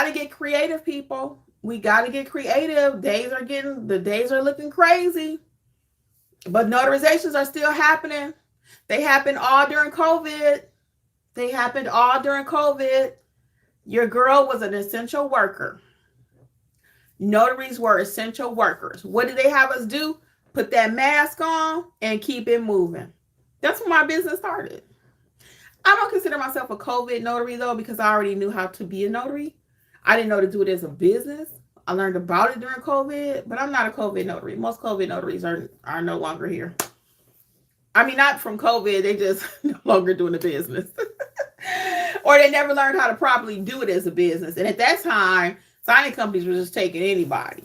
got to get creative, people. We got to get creative. The days are looking crazy, but notarizations are still happening. They happened all during COVID. They happened all during COVID. Your girl was an essential worker. Notaries were essential workers. What did they have us do? Put that mask on and keep it moving. That's when my business started. I don't consider myself a COVID notary though, because I already knew how to be a notary. I didn't know to do it as a business. I learned about it during COVID, but I'm not a COVID notary. Most COVID notaries are no longer here. I mean, not from COVID, they just no longer doing the business. Or they never learned how to properly do it as a business. And at that time, signing companies were just taking anybody.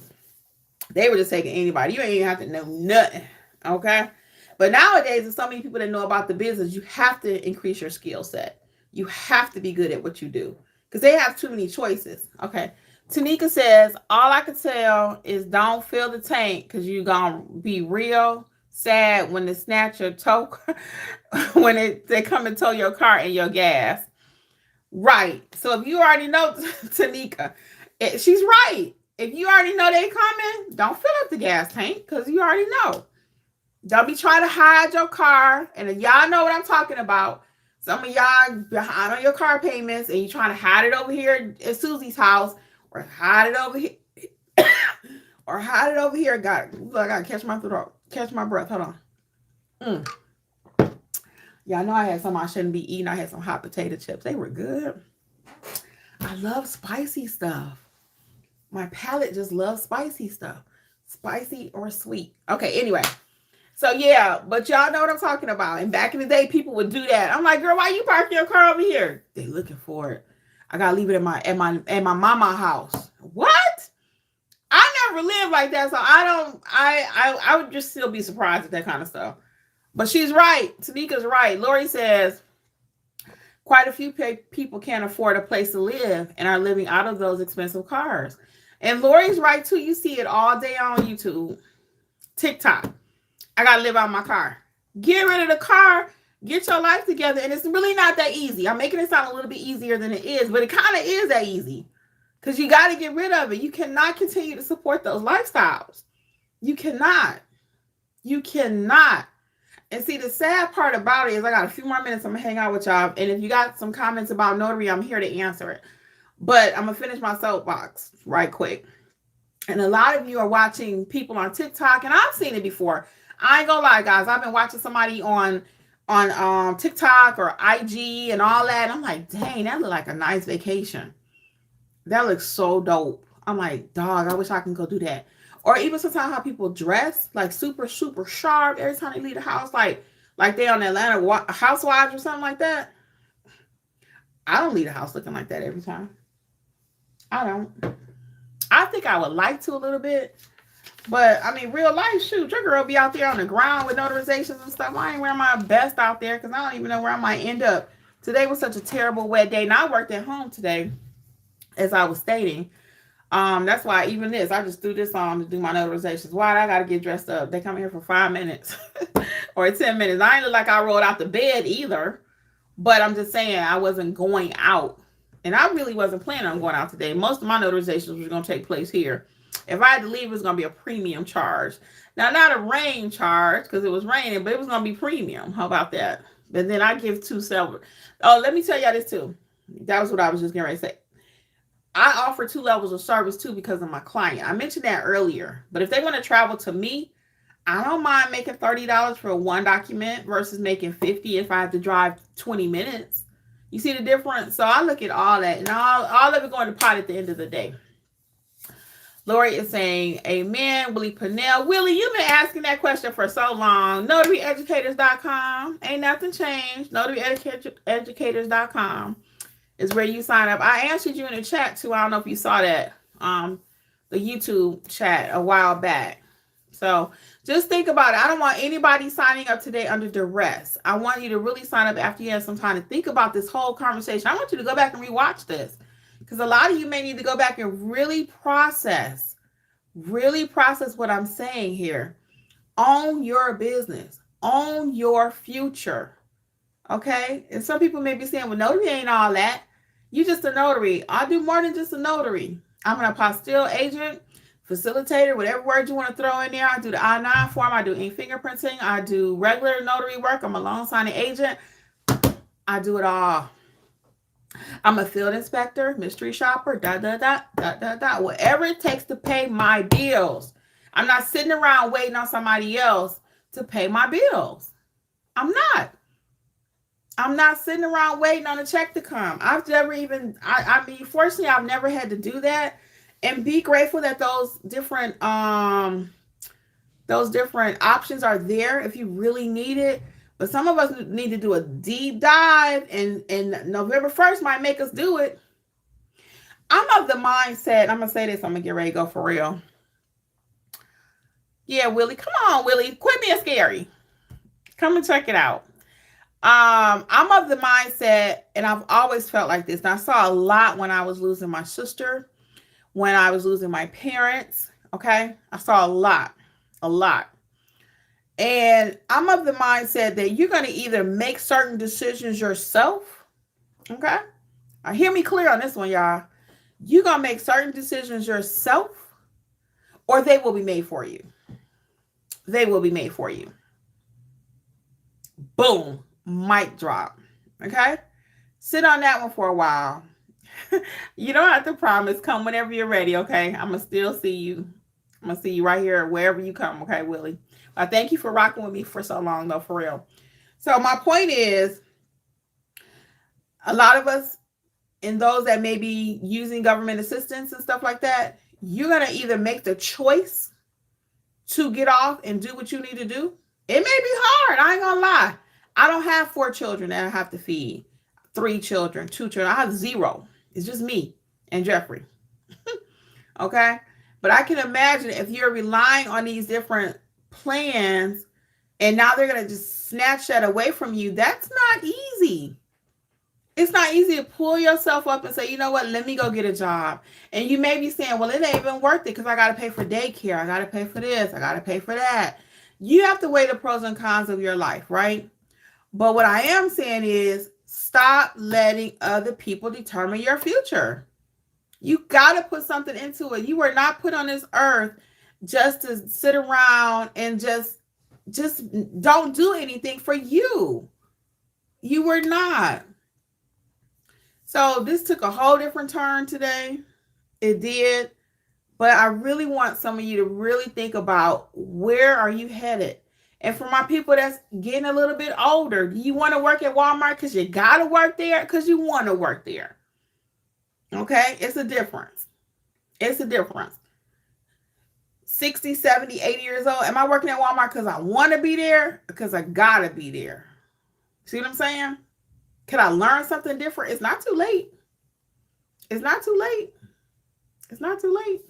They were just taking anybody. You ain't even have to know nothing. Okay? But nowadays, there's so many people that know about the business, you have to increase your skill set. You have to be good at what you do. Because they have too many choices. Okay. Tanika says, all I can tell is don't fill the tank because you're going to be real sad when they snatch your tow, when they come and tow your car and your gas. Right. So if you already know, Tanika, she's right. If you already know they coming, don't fill up the gas tank because you already know. Don't be trying to hide your car. And y'all know what I'm talking about. Some of y'all behind on your car payments and you trying to hide it over here at Susie's house or hide it over here. Or hide it over here. I gotta catch my throat. Catch my breath. Hold on. Y'all know I had some I shouldn't be eating. I had some hot potato chips. They were good. I love spicy stuff. My palate just loves spicy stuff. Spicy or sweet. Okay, anyway. So yeah, but y'all know what I'm talking about. And back in the day, people would do that. I'm like, girl, why you parking your car over here? They looking for it. I gotta leave it at my mama house. What? I never lived like that, so I would just still be surprised at that kind of stuff. But she's right. Tanika's right. Lori says quite a few people can't afford a place to live and are living out of those expensive cars. And Lori's right too. You see it all day on YouTube, TikTok. I gotta live out my car. Get rid of the car. Get your life together. And it's really not that easy. I'm making it sound a little bit easier than it is, but it kind of is that easy. Because you got to get rid of it. You cannot continue to support those lifestyles. You cannot. You cannot. And see, the sad part about it is I got a few more minutes. I'm going to hang out with y'all. And if you got some comments about notary, I'm here to answer it. But I'm going to finish my soapbox right quick. And a lot of you are watching people on TikTok, and I've seen it before. I ain't gonna lie, guys. I've been watching somebody on TikTok or IG and all that. And I'm like, dang, that look like a nice vacation. That looks so dope. I'm like, dog, I wish I can go do that. Or even sometimes how people dress, like super, super sharp every time they leave the house, like they on Atlanta Housewives or something like that. I don't leave the house looking like that every time. I don't. I think I would like to a little bit. But, I mean, real life, shoot, your girl be out there on the ground with notarizations and stuff. I ain't wearing my best out there because I don't even know where I might end up. Today was such a terrible wet day. And I worked at home today, as I was stating. That's why even this, I just threw this on to do my notarizations. Why I got to get dressed up? They come here for 5 minutes or 10 minutes. I ain't look like I rolled out the bed either. But I'm just saying I wasn't going out. And I really wasn't planning on going out today. Most of my notarizations were going to take place here. If I had to leave, it was going to be a premium charge. Now, not a rain charge because it was raining, but it was going to be premium. How about that? But then I give 2 silver. Oh, let me tell y'all this too. That was what I was just getting ready to say. I offer 2 levels of service too because of my client. I mentioned that earlier. But if they want to travel to me, I don't mind making $30 for one document versus making $50 if I have to drive 20 minutes. You see the difference? So I look at all that, and all of it going to pot at the end of the day. Lori is saying, amen. Willie Pennell. Willie, you've been asking that question for so long. NotaryEducators.com. Ain't nothing changed. NotaryEducators.com is where you sign up. I answered you in the chat too. I don't know if you saw that. The YouTube chat a while back. So just think about it. I don't want anybody signing up today under duress. I want you to really sign up after you have some time to think about this whole conversation. I want you to go back and rewatch this. Because a lot of you may need to go back and really process what I'm saying here. Own your business. Own your future. Okay? And some people may be saying, well, notary ain't all that. You just a notary. I do more than just a notary. I'm an apostille agent, facilitator, whatever word you want to throw in there. I do the I-9 form. I do e-fingerprinting. I do regular notary work. I'm a loan signing agent. I do it all. I'm a field inspector, mystery shopper, whatever it takes to pay my bills. I'm not sitting around waiting on somebody else to pay my bills. I'm not sitting around waiting on a check to come. I've never even, I mean, fortunately, I've never had to do that. And be grateful that those different options are there if you really need it. But some of us need to do a deep dive, and November 1st might make us do it. I'm of the mindset, I'm going to say this, I'm going to get ready to go for real. Yeah, Willie, come on, Willie, quit being scary. Come and check it out. I'm of the mindset, and I've always felt like this, and I saw a lot when I was losing my sister, when I was losing my parents, okay? I saw a lot. And I'm of the mindset that you're going to either make certain decisions yourself, okay? Now, hear me clear on this one, y'all. You're going to make certain decisions yourself, or they will be made for you. They will be made for you. Boom. Mic drop. Okay? Sit on that one for a while. You don't have to promise. Come whenever you're ready, okay? I'm going to still see you. I'm going to see you right here wherever you come, okay, Willie? I thank you for rocking with me for so long, though, for real. So my point is, a lot of us, and those that may be using government assistance and stuff like that, you're going to either make the choice to get off and do what you need to do. It may be hard. I ain't going to lie. I don't have 4 children that I have to feed, 3 children, 2 children. I have 0. It's just me and Jeffrey. Okay? But I can imagine if you're relying on these different plans and now they're going to just snatch that away from you, that's not easy. It's not easy to pull yourself up and say, you know what, let me go get a job. And you may be saying, well, it ain't even worth it because I got to pay for daycare. I got to pay for this. I got to pay for that. You have to weigh the pros and cons of your life, right? But what I am saying is stop letting other people determine your future. You got to put something into it. You were not put on this earth just to sit around and just don't do anything for you. You were not. So this took a whole different turn today. It did. But I really want some of you to really think about, where are you headed? And for my people that's getting a little bit older, do you want to work at Walmart because you got to work there? Because you want to work there. Okay? It's a difference. It's a difference. 60, 70, 80 years old. Am I working at Walmart because I want to be there? Because I got to be there. See what I'm saying? Can I learn something different? It's not too late. It's not too late. It's not too late.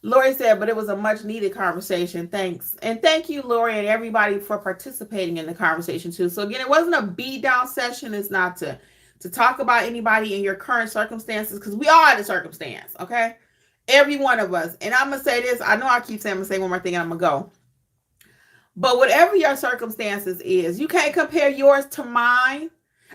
Lori said, but it was a much needed conversation. Thanks. And thank you, Lori, and everybody for participating in the conversation too. So again, it wasn't a beat down session. It's not to talk about anybody in your current circumstances, because we all had a circumstance, okay? Every one of us. And I'm going to say this. I know I keep saying I'm going to say one more thing and I'm going to go. But whatever your circumstances is, you can't compare yours to mine.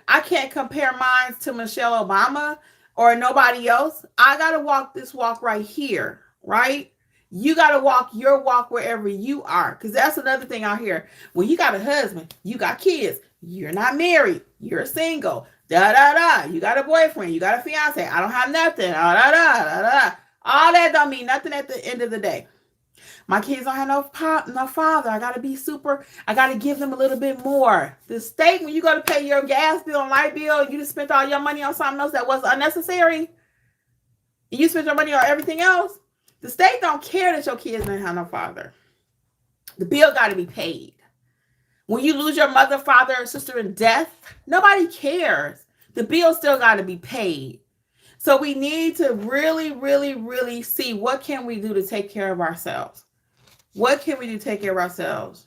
I can't compare mine to Michelle Obama or nobody else. I got to walk this walk right here, right? You got to walk your walk wherever you are. Because that's another thing out here. Well, you got a husband, you got kids, you're not married, you're single, You got a boyfriend, you got a fiance, I don't have nothing, All that don't mean nothing at the end of the day. My kids don't have no father. I got to give them a little bit more. The state, when you go to pay your gas bill and light bill, you just spent all your money on something else that was unnecessary. You spent your money on everything else. The state don't care that your kids don't have no father. The bill got to be paid. When you lose your mother, father, or sister in death, nobody cares. The bill still got to be paid. So we need to really, really, really see, what can we do to take care of ourselves? What can we do to take care of ourselves?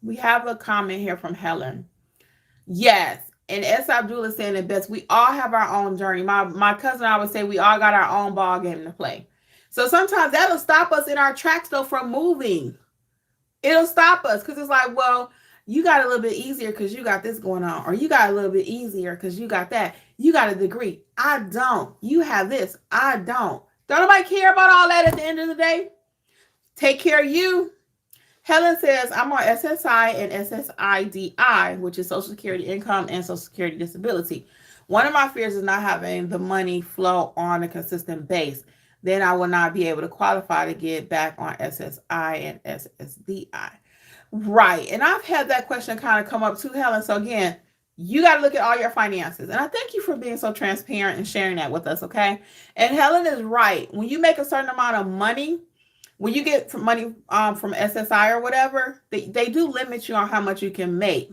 We have a comment here from Helen. Yes. And S. Abdullah saying it best. We all have our own journey. My cousin, I would say, we all got our own ball game to play. So sometimes that'll stop us in our tracks, though, from moving. It'll stop us because it's like, well, You got a little bit easier because you got this going on, or you got a little bit easier because you got that. You got a degree. I don't. You have this. I don't. Don't nobody care about all that at the end of the day. Take care of you. Helen says, I'm on SSI and SSIDI, which is Social Security Income and Social Security Disability. One of my fears is not having the money flow on a consistent base. Then I will not be able to qualify to get back on SSI and SSDI. Right. And I've had that question kind of come up too, Helen. So again, you got to look at all your finances. And I thank you for being so transparent and sharing that with us, okay? And Helen is right. When you make a certain amount of money, when you get money from SSI or whatever, they do limit you on how much you can make.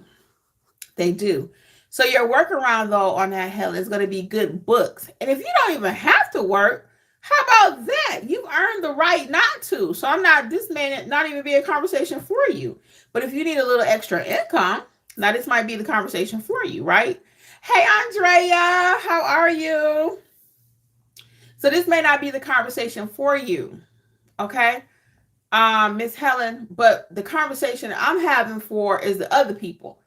They do. So your workaround, though, on that, Helen, is going to be good books. And if you don't even have to work, how about that? You've earned the right not to. So this may not even be a conversation for you. But if you need a little extra income, now this might be the conversation for you, right? Hey, Andrea, how are you? So this may not be the conversation for you, okay? Miss Helen, but the conversation I'm having for is the other people.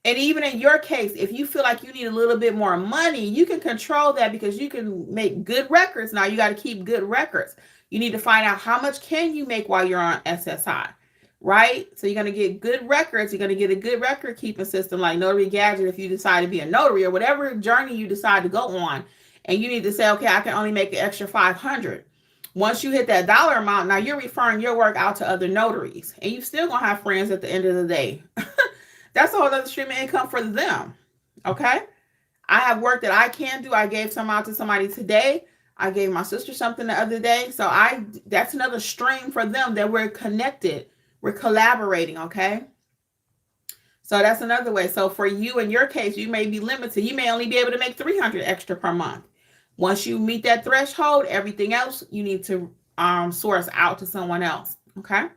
And even in your case, if you feel like you need a little bit more money, you can control that because you can make good records. Now you got to keep good records. You need to find out how much can you make while you're on SSI, right? So you're going to get good records. You're going to get a good record keeping system like Notary Gadget if you decide to be a notary or whatever journey you decide to go on. And you need to say, okay, I can only make an extra 500. Once you hit that dollar amount, now you're referring your work out to other notaries. And you still going to have friends at the end of the day. That's a whole other stream of income for them. Okay. I have work that I can do. I gave some out to somebody today. I gave my sister something the other day. So that's another stream for them that we're connected. We're collaborating. Okay. So that's another way. So for you, in your case, you may be limited. You may only be able to make 300 extra per month. Once you meet that threshold, everything else you need to source out to someone else. Okay.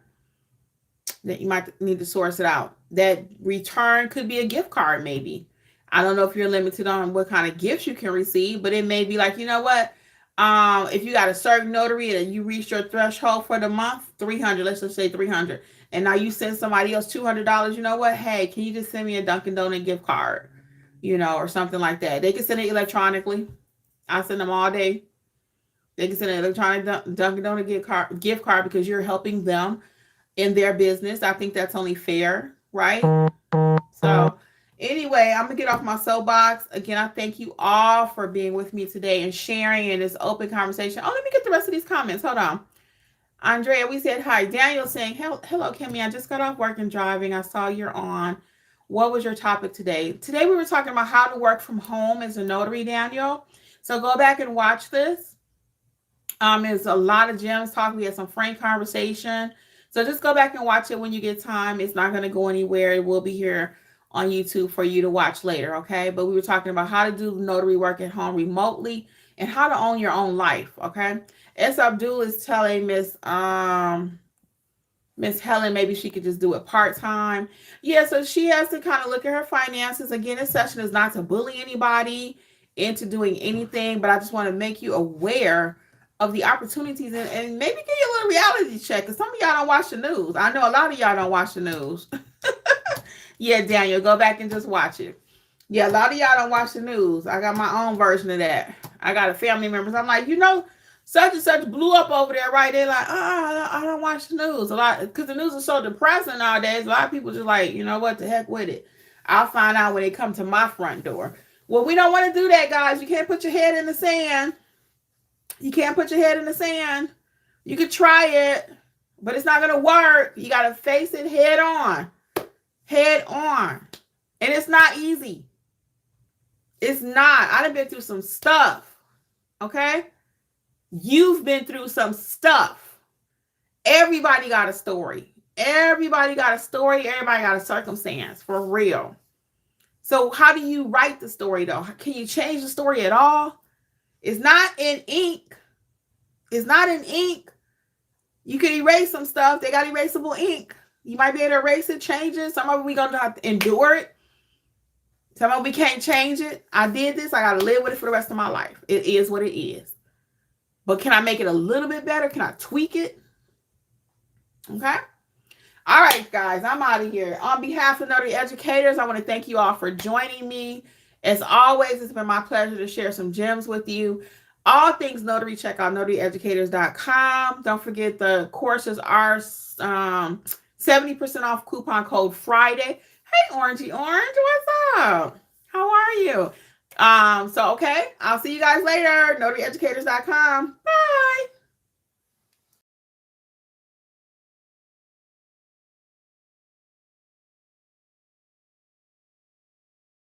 That you might need to source it out. That return could be a gift card, maybe. I don't know if you're limited on what kind of gifts you can receive, but it may be like, you know what? If you got a certain notary and you reach your threshold for the month, 300, let's just say 300. And now you send somebody else $200, you know what? Hey, can you just send me a Dunkin' Donut gift card? Or something like that. They can send it electronically. I send them all day. They can send an electronic Dunkin' Donut gift card because you're helping them in their business. I think that's only fair, right? So anyway, I'm gonna get off my soapbox. Again, I thank you all for being with me today and sharing in this open conversation. Oh, let me get the rest of these comments. Hold on. Andrea, we said hi. Daniel saying, hello, Kimmi. I just got off work and driving. I saw you're on. What was your topic today? Today we were talking about how to work from home as a notary, Daniel. So go back and watch this. There's a lot of gems talking. We had some frank conversation. So just go back and watch it when you get time. It's not going to go anywhere. It will be here on YouTube for you to watch later, okay? But we were talking about how to do notary work at home remotely and how to own your own life, okay? S. Abdul is telling Miss Helen maybe she could just do it part-time. Yeah, so she has to kind of look at her finances. Again, this session is not to bully anybody into doing anything, but I just want to make you aware of the opportunities and maybe give you a little reality check because some of y'all don't watch the news. I know a lot of y'all don't watch the news. Yeah, Daniel, go back and just watch it. Yeah, a lot of y'all don't watch the news. I got my own version of that. I got a family members. I'm like, such and such blew up over there, right? They're like, I don't watch the news a lot because the news is so depressing nowadays. A lot of people just like, you know what, the heck with it. I'll find out when they come to my front door. Well, we don't want to do that, guys. You can't put your head in the sand. You can't put your head in the sand. You could try it, but it's not going to work. You got to face it head on. Head on. And it's not easy. It's not. I done been through some stuff. Okay? You've been through some stuff. Everybody got a story. Everybody got a story. Everybody got a circumstance. For real. So how do you write the story, though? Can you change the story at all? It's not in ink. It's not in ink. You can erase some stuff. They got erasable ink. You might be able to erase it, change it. Some of it we going to have to endure it. Some of it we can't change it. I did this. I got to live with it for the rest of my life. It is what it is. But can I make it a little bit better? Can I tweak it? Okay. All right, guys, I'm out of here. On behalf of Notary Educators, I want to thank you all for joining me. As always, it's been my pleasure to share some gems with you. All things notary, check out notaryeducators.com. Don't forget the courses are 70% off, coupon code Friday. Hey, Orangey Orange, what's up? How are you? Okay, I'll see you guys later. Notaryeducators.com. Bye.